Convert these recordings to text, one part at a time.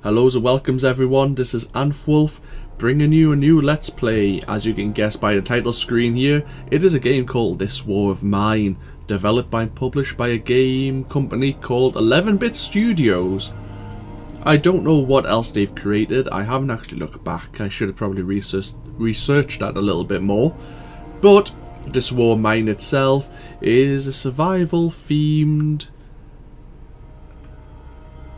Hellos and welcomes everyone, this is AnthWolf bringing you a new Let's Play. As you can guess by the title screen here, it is a game called This War of Mine, developed and published by a game company called 11-Bit Studios. I don't know what else they've created, I haven't actually looked back, I should have probably researched that a little bit more. But This War of Mine itself is a survival themed,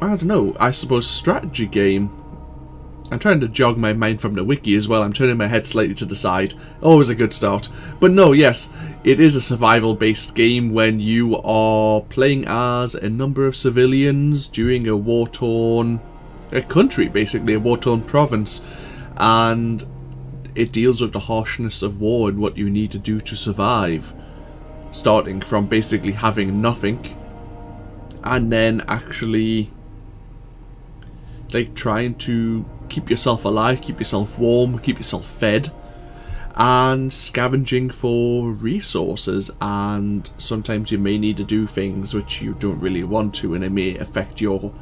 I don't know, I suppose strategy game. I'm trying to jog my mind from the wiki as well. I'm turning my head slightly to the side. Always a good start. But no, yes, it is a survival based game when you are playing as a number of civilians during a war-torn country, basically a war-torn province. And it deals with the harshness of war and what you need to do to survive. Starting from basically having nothing and then actually like trying to keep yourself alive, keep yourself warm, keep yourself fed, and scavenging for resources. And sometimes you may need to do things which you don't really want to, and it may affect your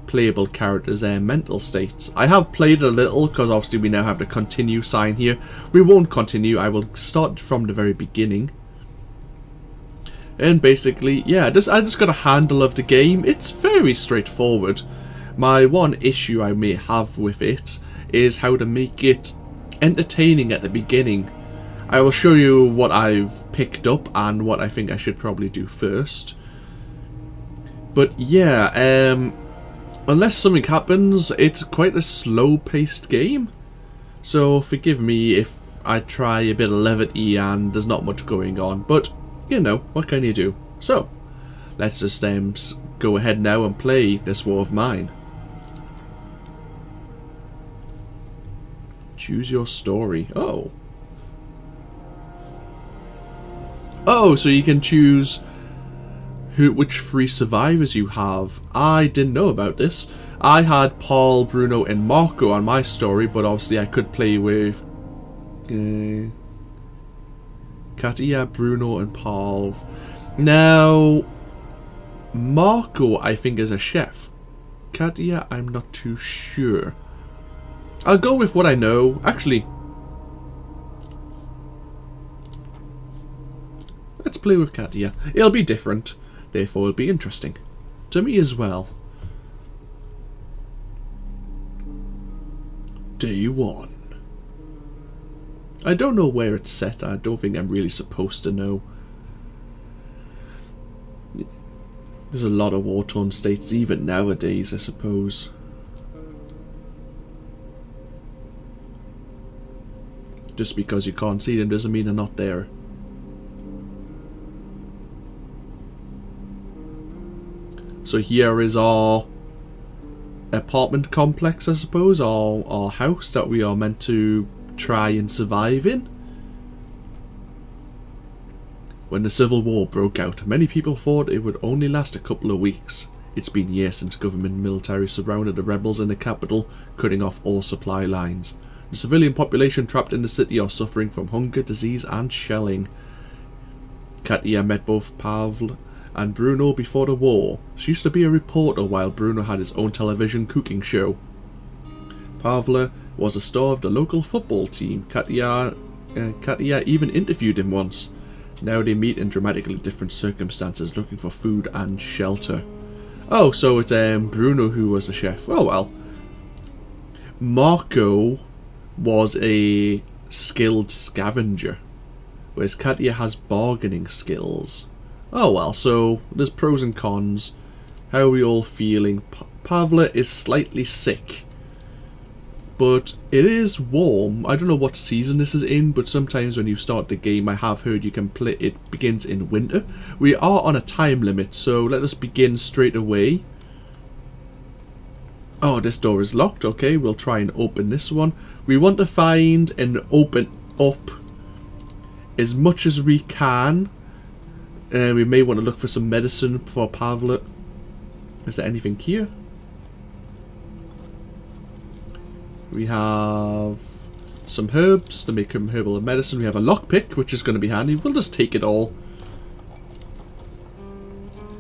playable character's mental states. I have played a little because obviously we now have the continue sign here. We won't continue, I will start from the very beginning. And basically, yeah, I just got a handle of the game. It's very straightforward. My one issue I may have with it is how to make it entertaining at the beginning. I will show you what I've picked up and what I think I should probably do first. But yeah, unless something happens, it's quite a slow-paced game. So forgive me if I try a bit of levity and there's not much going on. But, you know, what can you do? So, let's just go ahead now and play This War of Mine. Choose your story. Oh. Oh, so you can choose which 3 survivors you have. I didn't know about this. I had Paul, Bruno and Marco on my story, but obviously I could play with Katia, Bruno and Paul. Now, Marco I think is a chef. Katia, I'm not too sure. I'll go with what I know. Actually, let's play with Katia. It'll be different, therefore it'll be interesting. To me as well. Day 1. I don't know where it's set. I don't think I'm really supposed to know. There's a lot of war-torn states even nowadays, I suppose. Just because you can't see them doesn't mean they're not there. So here is our apartment complex, I suppose, our house that we are meant to try and survive in. When the Civil War broke out, many people thought it would only last a couple of weeks. It's been years since government and military surrounded the rebels in the capital, cutting off all supply lines. The civilian population trapped in the city are suffering from hunger, disease and shelling. Katia met both Pavel and Bruno before the war. She used to be a reporter while Bruno had his own television cooking show. Pavel was a star of the local football team. Katia even interviewed him once. Now they meet in dramatically different circumstances, looking for food and shelter. Oh, so it's Bruno who was the chef. Oh well. Marco was a skilled scavenger, whereas Katia has bargaining skills. Oh well, so there's pros and cons. How are we all feeling? Pavla is slightly sick, but it is warm. I don't know what season this is in, but sometimes when you start the game, I have heard you can play it begins in winter. We are on a time limit, so let us begin straight away. Oh, this door is locked. Okay, we'll try and open this one. We want to find and open up as much as we can. We may want to look for some medicine for Pavla. Is there anything here? We have some herbs to make him herbal medicine. We have a lockpick, which is going to be handy. We'll just take it all.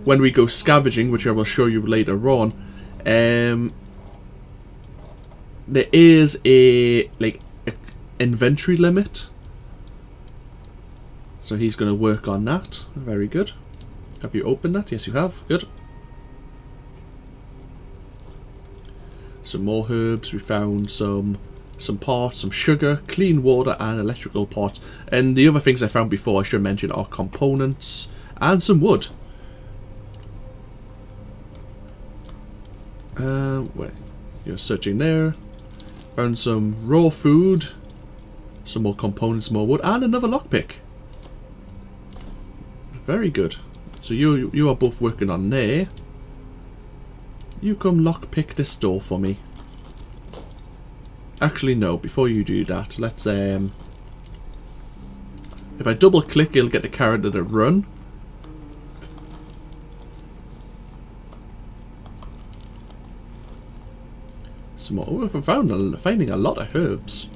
When we go scavenging, which I will show you later on, there is a inventory limit. So he's going to work on that. Very good. Have you opened that? Yes, you have. Good. Some more herbs. We found some parts, some sugar, clean water, and electrical parts. And the other things I found before I should mention are components and some wood. Wait, you're searching there. Found some raw food, some more components, more wood, and another lockpick. Very good. So you are both working on there. You come lockpick this door for me. Actually, no. Before you do that, let's if I double click, it'll get the character to run. Some more. Oh, we're finding a lot of herbs.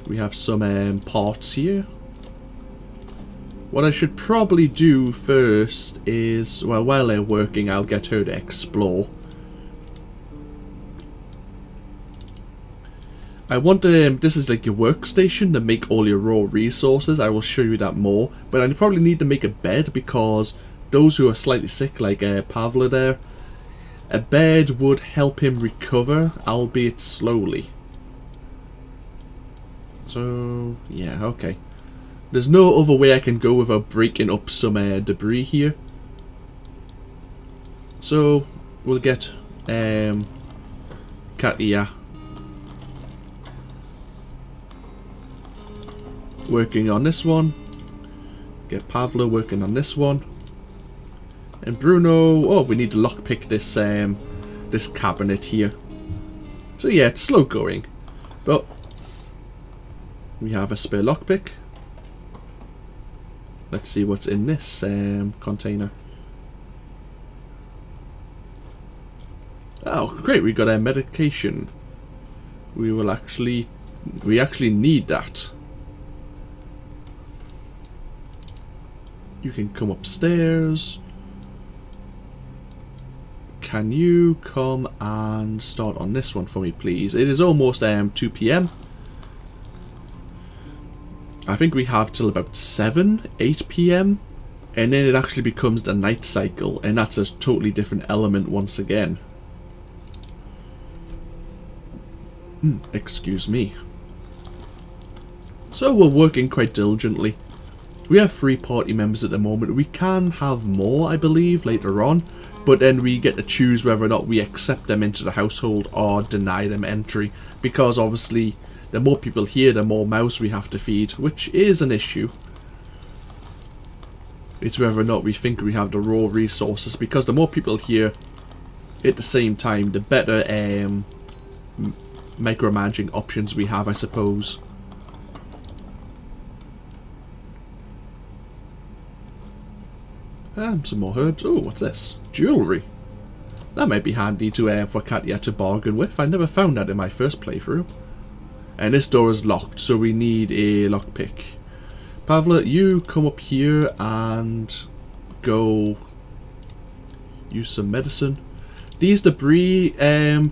We have some parts here. What I should probably do first is, well, while they're working, I'll get her to explore. I want this is like your workstation to make all your raw resources. I will show you that more. But I probably need to make a bed because those who are slightly sick, like Pavla there, a bed would help him recover, albeit slowly. So, yeah, okay. There's no other way I can go without breaking up some debris here. So, we'll get Katia working on this one. Get Pavla working on this one. And Bruno, oh, we need to lockpick this this cabinet here. So yeah, it's slow going. But we have a spare lockpick. Let's see what's in this container. Oh, great! We got a medication. We actually need that. You can come upstairs. Can you come and start on this one for me, please? It is almost 2 PM. I think we have till about 8 PM, and then it actually becomes the night cycle, and that's a totally different element once again. Excuse me. So we're working quite diligently. We have 3 party members at the moment. We can have more, I believe, later on, but then we get to choose whether or not we accept them into the household or deny them entry, because obviously the more people here, the more mouths we have to feed, which is an issue. It's whether or not we think we have the raw resources, because the more people here at the same time, the better micromanaging options we have, I suppose. Some more herbs. Oh, what's this? Jewellery. That might be handy to for Katia to bargain with. I never found that in my first playthrough. And this door is locked, so we need a lockpick. Pavla, you come up here and go use some medicine. These debris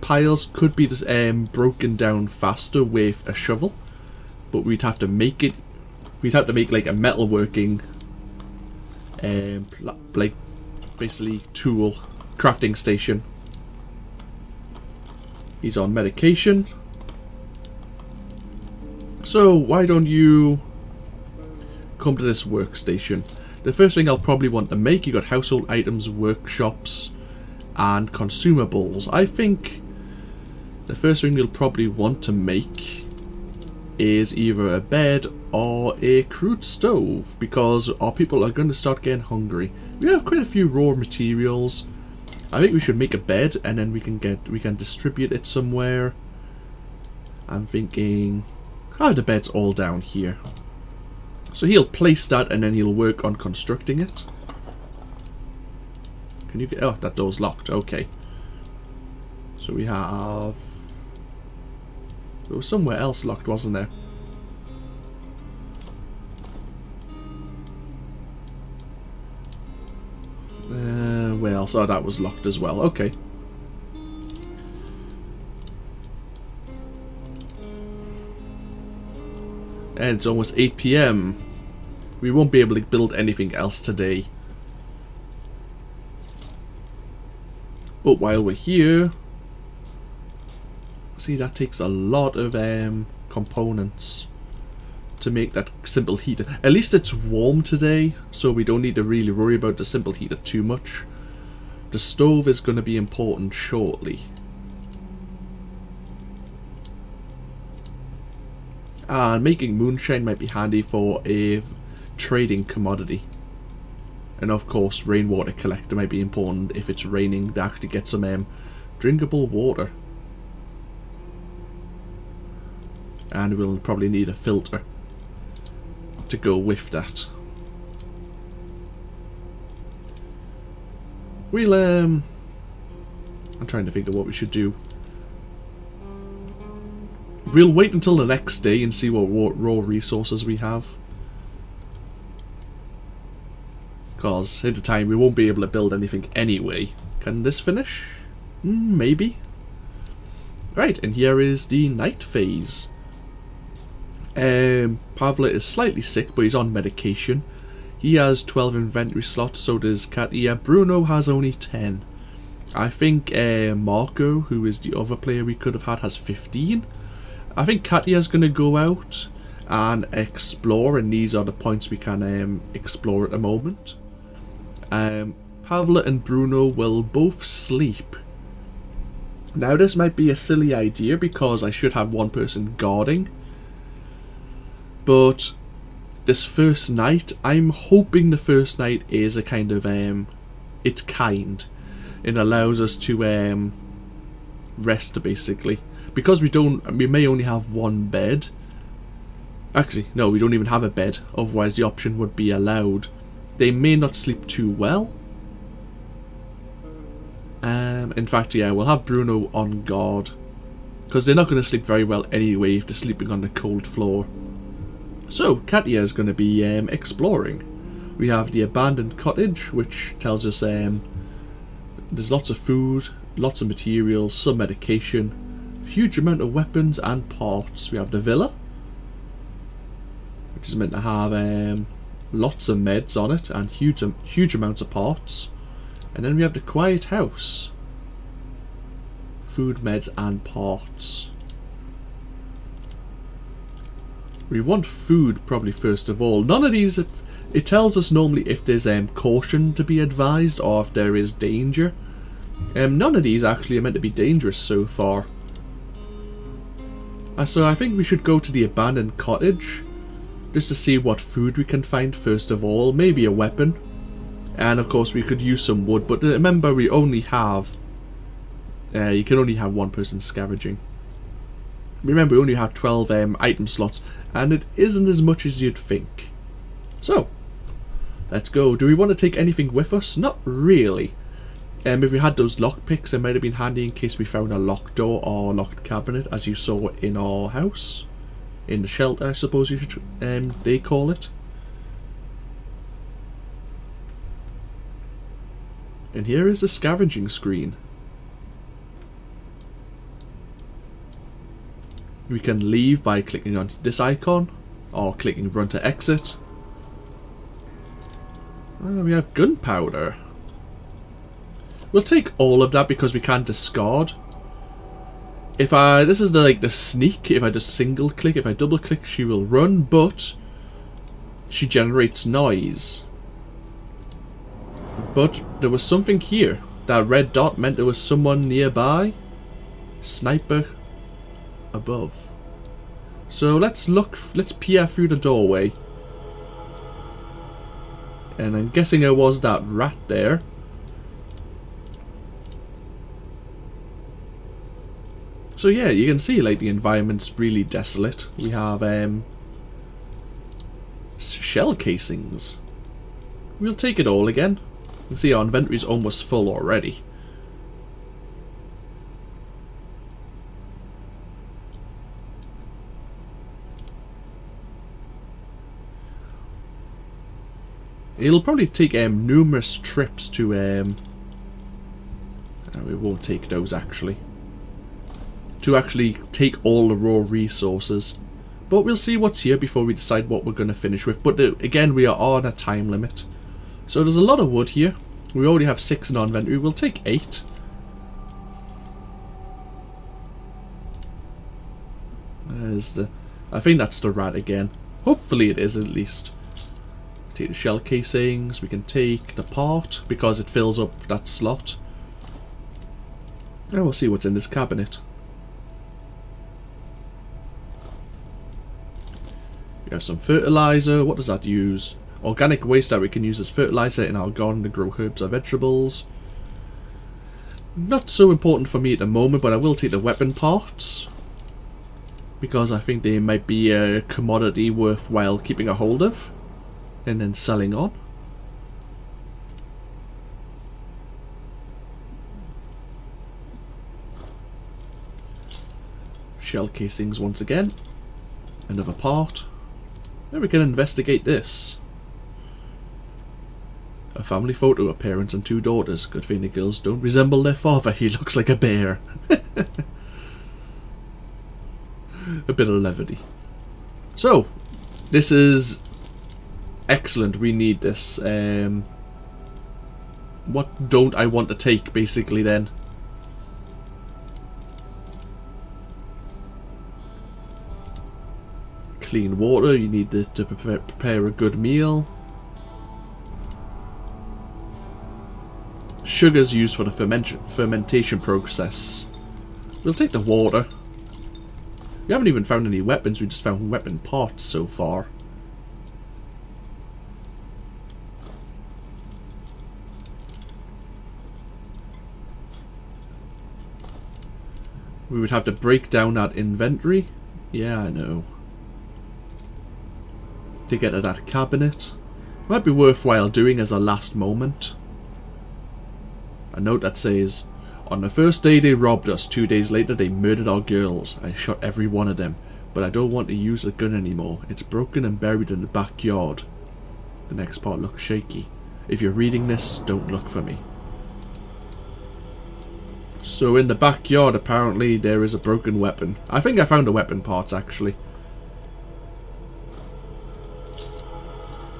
piles could be broken down faster with a shovel, but we'd have to make it. We'd have to make like a metalworking, like basically tool crafting station. He's on medication. So why don't you come to this workstation? The first thing I'll probably want to make, you got household items, workshops, and consumables. I think the first thing you'll probably want to make is either a bed or a crude stove, because our people are going to start getting hungry. We have quite a few raw materials. I think we should make a bed and then we can distribute it somewhere. I'm thinking, the bed's all down here. So he'll place that and then he'll work on constructing it. Can you get... oh, that door's locked. Okay. So we have... there was somewhere else locked, wasn't there? And where else? Oh, that was locked as well. Okay. And it's almost 8 PM. We won't be able to build anything else today. But while we're here... See, that takes a lot of components to make that simple heater. At least it's warm today, so we don't need to really worry about the simple heater too much. The stove is going to be important shortly. And making moonshine might be handy for a trading commodity. And of course, rainwater collector might be important if it's raining to actually get some drinkable water. And we'll probably need a filter to go with that. We'll I'm trying to think of what we should do. We'll wait until the next day and see what raw resources we have. Because at the time we won't be able to build anything anyway. Can this finish? Maybe. Right, and here is the night phase. Pavla is slightly sick, but he's on medication. He has 12 inventory slots, so does Katia. Bruno has only 10. I think Marco, who is the other player we could have had, has 15. I think Katia's going to go out and explore, and these are the points we can explore at the moment. Pavla and Bruno will both sleep. Now this might be a silly idea because I should have one person guarding. But this first night, I'm hoping the first night is a kind of it's kind. It allows us to rest basically. Because we may only have one bed. Actually, no, we don't even have a bed. Otherwise the option would be allowed. They may not sleep too well. In fact, yeah, we'll have Bruno on guard. Because they're not going to sleep very well anyway if they're sleeping on the cold floor. So, Katia is going to be exploring. We have the abandoned cottage, which tells us there's lots of food, lots of materials, some medication, huge amount of weapons and parts. We have the villa, which is meant to have lots of meds on it and huge amounts of parts. And then we have the quiet house, food, meds and parts. We want food probably first of all. None of these, it tells us normally if there's caution to be advised or if there is danger. None of these actually are meant to be dangerous so far. So I think we should go to the abandoned cottage just to see what food we can find first of all. Maybe a weapon. And of course we could use some wood, but remember we only have you can only have one person scavenging. Remember we only have 12 item slots, and it isn't as much as you'd think. So let's go. Do we want to take anything with us? Not really. If we had those lockpicks, it might have been handy in case we found a locked door or locked cabinet, as you saw in our house. In the shelter, I suppose you should they call it. And here is the scavenging screen. We can leave by clicking on this icon or clicking run to exit. We have gunpowder. We'll take all of that because we can't discard. This is the sneak. If I just single click, if I double click, she will run, but she generates noise. But there was something here. That red dot meant there was someone nearby. Sniper above. So let's peer through the doorway. And I'm guessing it was that rat there. So yeah, you can see the environment's really desolate. We have shell casings. We'll take it all again. You can see our inventory's almost full already. It'll probably take numerous trips to We won't take those actually. To actually take all the raw resources. But we'll see what's here before we decide what we're going to finish with. But again, we are on a time limit. So there's a lot of wood here. We already have 6 in our inventory. We'll take 8. There's the... I think that's the rat again. Hopefully it is at least. Take the shell casings. We can take the part because it fills up that slot. And we'll see what's in this cabinet. We have some fertilizer. What does that use? Organic waste that we can use as fertilizer in our garden to grow herbs or vegetables. Not so important for me at the moment, but I will take the weapon parts. Because I think they might be a commodity worthwhile keeping a hold of. And then selling on. Shell casings once again. Another part. Then we can investigate this. A family photo of parents and 2 daughters. Good thing the girls don't resemble their father. He looks like a bear. A bit of levity. So, this is excellent. We need this. What don't I want to take, basically, then? Clean water. You need to prepare a good meal. Sugar's used for the fermentation process. We'll take the water. We haven't even found any weapons, we just found weapon parts so far. We would have to break down that inventory. Yeah, I know. To get to that cabinet. Might be worthwhile doing as a last moment. A note that says, on the first day they robbed us, 2 days later they murdered our girls. I shot every one of them, but I don't want to use the gun anymore. It's broken and buried in the backyard. The next part looks shaky. If you're reading this, don't look for me. So in the backyard apparently there is a broken weapon. I think I found the weapon parts actually.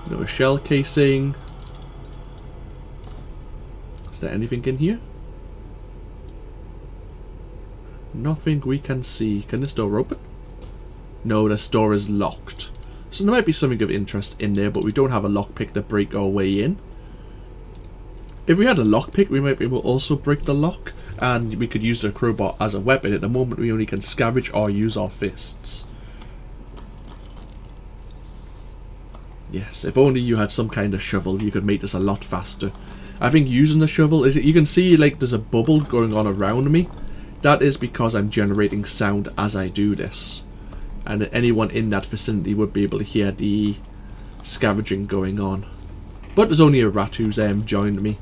No shell casing. Is there anything in here? Nothing we can see. Can this door open? No, this door is locked. So there might be something of interest in there, but we don't have a lockpick to break our way in. If we had a lockpick, we might be able to also break the lock, and we could use the crowbar as a weapon. At the moment, we only can scavenge or use our fists. Yes, if only you had some kind of shovel, you could make this a lot faster. I think using the shovel, you can see like there's a bubble going on around me. That is because I'm generating sound as I do this. And anyone in that vicinity would be able to hear the scavenging going on. But there's only a rat who's joined me.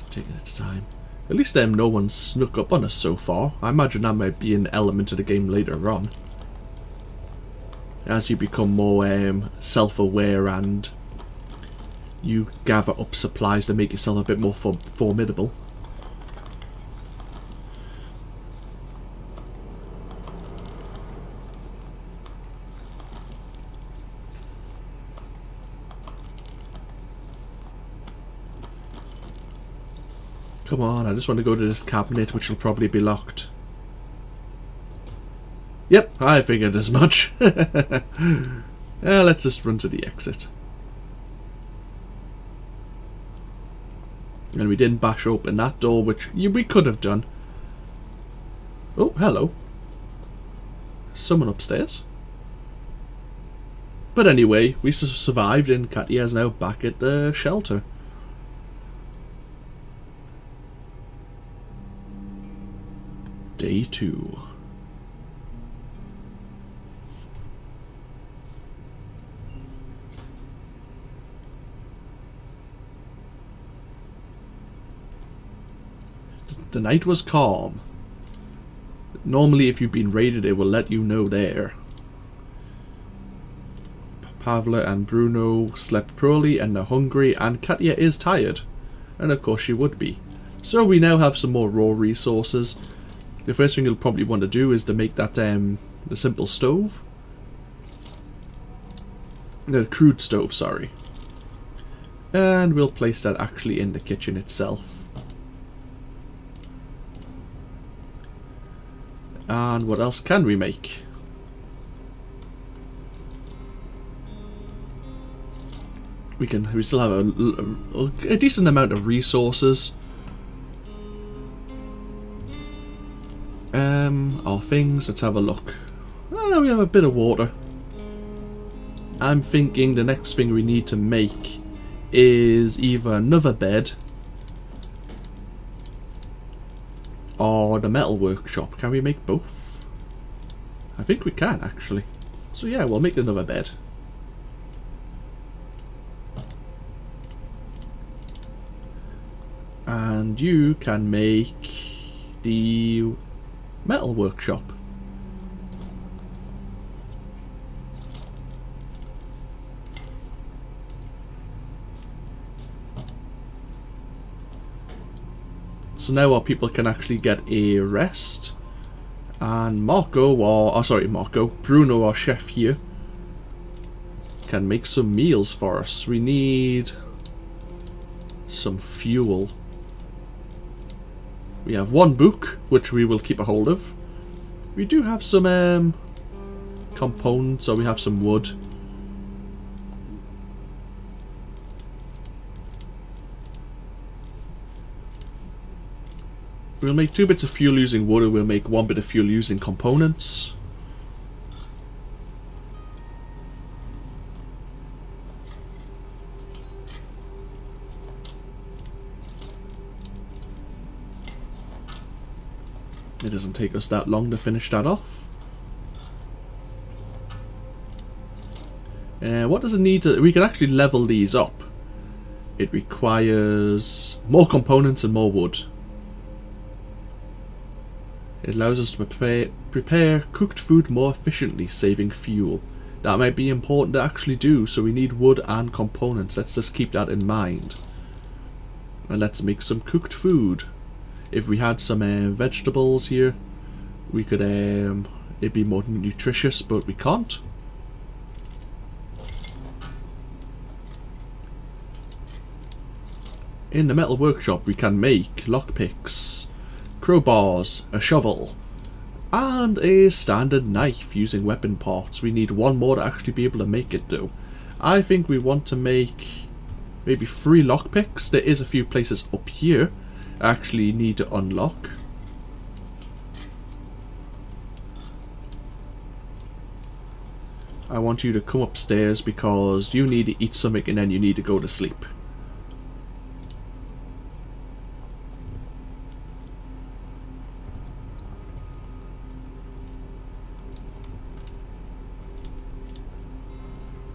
Taking its time. At least no one's snuck up on us so far. I imagine that might be an element of the game later on. As you become more self-aware and you gather up supplies to make yourself a bit more formidable. Come on, I just want to go to this cabinet, which will probably be locked. Yep, I figured as much. Let's just run to the exit. And we didn't bash open that door, which we could have done. Oh, hello. Someone upstairs. But anyway, we survived and Katia is now back at the shelter. Day 2. The night was calm. Normally if you've been raided it will let you know there. Pavla and Bruno slept poorly and are hungry, and Katya is tired. And of course she would be. So we now have some more raw resources. The first thing you'll probably want to do is to make that the simple stove. The crude stove, sorry. And we'll place that actually in the kitchen itself. And what else can we make? We still have a decent amount of resources. Our things, let's have a look. We have a bit of water. I'm thinking the next thing we need to make is either another bed or the metal workshop. Can we make both? I think we can actually. So yeah, we'll make another bed. And you can make the metal workshop. So now our people can actually get a rest. And Bruno, our chef here, can make some meals for us. We need some fuel. We have one book, which we will keep a hold of. We do have some components, so we have some wood. We'll make 2 bits of fuel using wood, and we'll make 1 bit of fuel using components. It doesn't take us that long to finish that off. What does it need to... We can actually level these up. It requires more components and more wood. It allows us to prepare cooked food more efficiently, saving fuel. That might be important to actually do, so we need wood and components. Let's just keep that in mind. And let's make some cooked food. If we had some vegetables here, we could it'd be more nutritious, but we can't. In the metal workshop we can make lockpicks, crowbars, a shovel, and a standard knife using weapon parts. We need 1 more to actually be able to make it though. I think we want to make maybe 3 lockpicks. There is a few places up here I actually need to unlock. I want you to come upstairs because you need to eat something and then you need to go to sleep.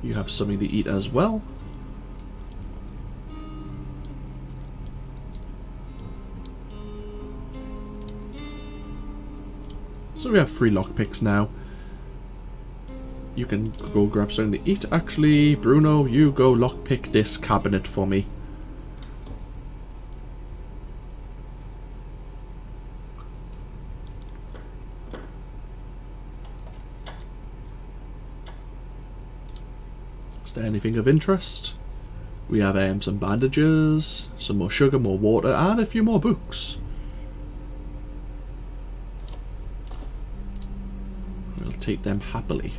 You have something to eat as well. So we have 3 lockpicks now. You can go grab something to eat. Actually, Bruno, you go lockpick this cabinet for me. Is there anything of interest? We have some bandages, some more sugar, more water, and a few more books. We'll take them happily.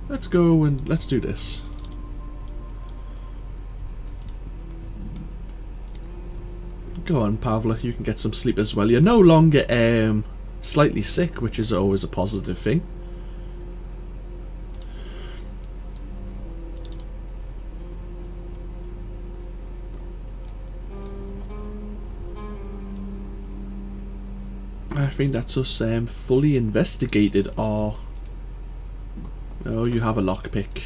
Let's go and let's do this. Go on, Pavla, you can get some sleep as well. You're no longer slightly sick, which is always a positive thing. I think that's us fully investigated our... Oh, you have a lockpick.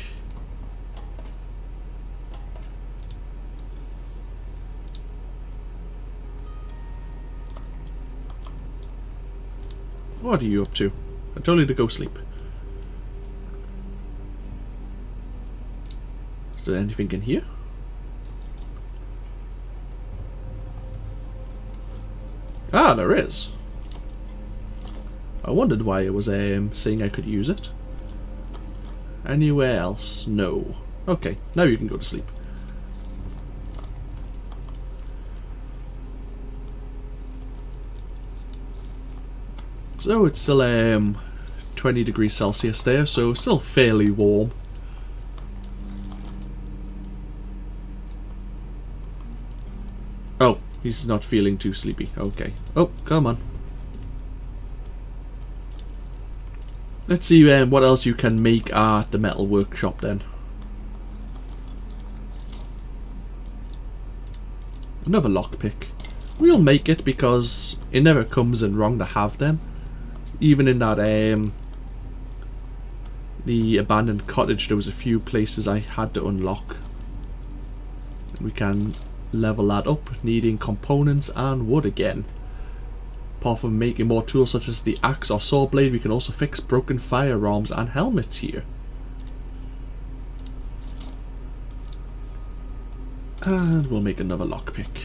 What are you up to? I told you to go sleep. Is there anything in here? Ah, there is. I wondered why it was saying I could use it. Anywhere else? No. Okay, now you can go to sleep. So it's still 20 degrees Celsius there, so still fairly warm. Oh, he's not feeling too sleepy. Okay. Oh, come on. Let's see what else you can make at the metal workshop then. Another lockpick. We'll make it because it never comes in wrong to have them. Even in that the abandoned cottage, there was a few places I had to unlock. We can level that up, needing components and wood again. Apart from making more tools such as the axe or saw blade, we can also fix broken firearms and helmets here. And we'll make another lockpick.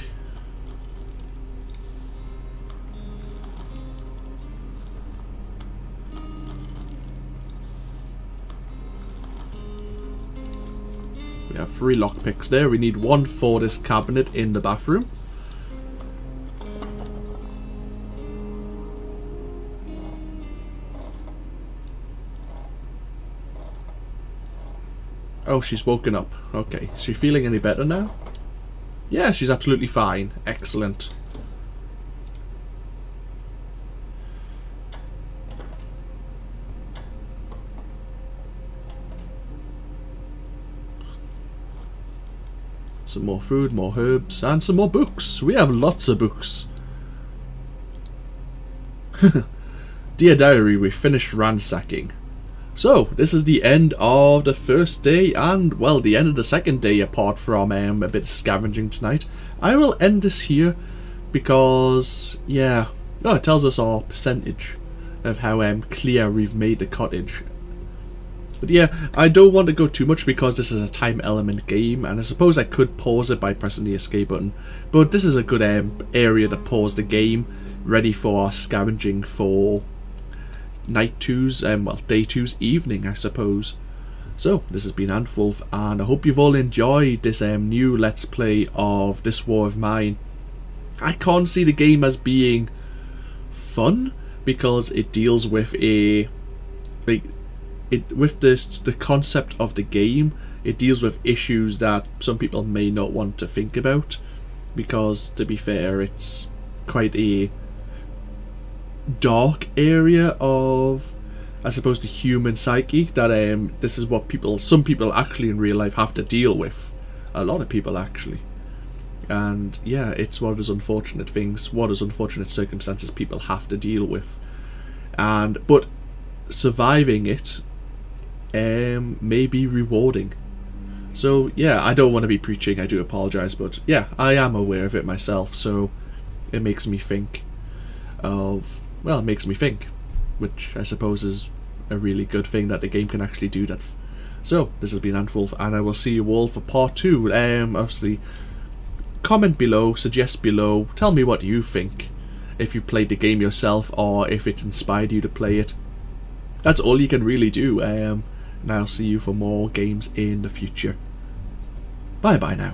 We have 3 lockpicks there. We need 1 for this cabinet in the bathroom. Oh, she's woken up. Okay. Is she feeling any better now? Yeah, she's absolutely fine. Excellent. Some more food, more herbs, and some more books. We have lots of books. Dear Diary, we finished ransacking. So, this is the end of the first day and, well, the end of the second day apart from a bit of scavenging tonight. I will end this here because, yeah, oh, it tells us our percentage of how clear we've made the cottage. But yeah, I don't want to go too much because this is a time element game, and I suppose I could pause it by pressing the escape button. But this is a good area to pause the game, ready for our scavenging for night 2's, well, day 2's evening, I suppose. So, this has been AnthWolf, and I hope you've all enjoyed this new Let's Play of This War of Mine. I can't see the game as being fun, because it deals with a... with the concept of the game, it deals with issues that some people may not want to think about, because to be fair, it's quite a dark area of, I suppose, the human psyche that this is what some people actually in real life have to deal with. A lot of people actually. And yeah, it's one of those unfortunate things, one of those unfortunate circumstances people have to deal with. But surviving it may be rewarding. So yeah, I don't want to be preaching, I do apologise, but yeah, I am aware of it myself, so it makes me think of, well, it makes me think, which I suppose is a really good thing that the game can actually do that. So, this has been AnthWolf, and I will see you all for part 2. Obviously, comment below, suggest below, tell me what you think, if you've played the game yourself, or if it's inspired you to play it. That's all you can really do, and I'll see you for more games in the future. Bye bye now.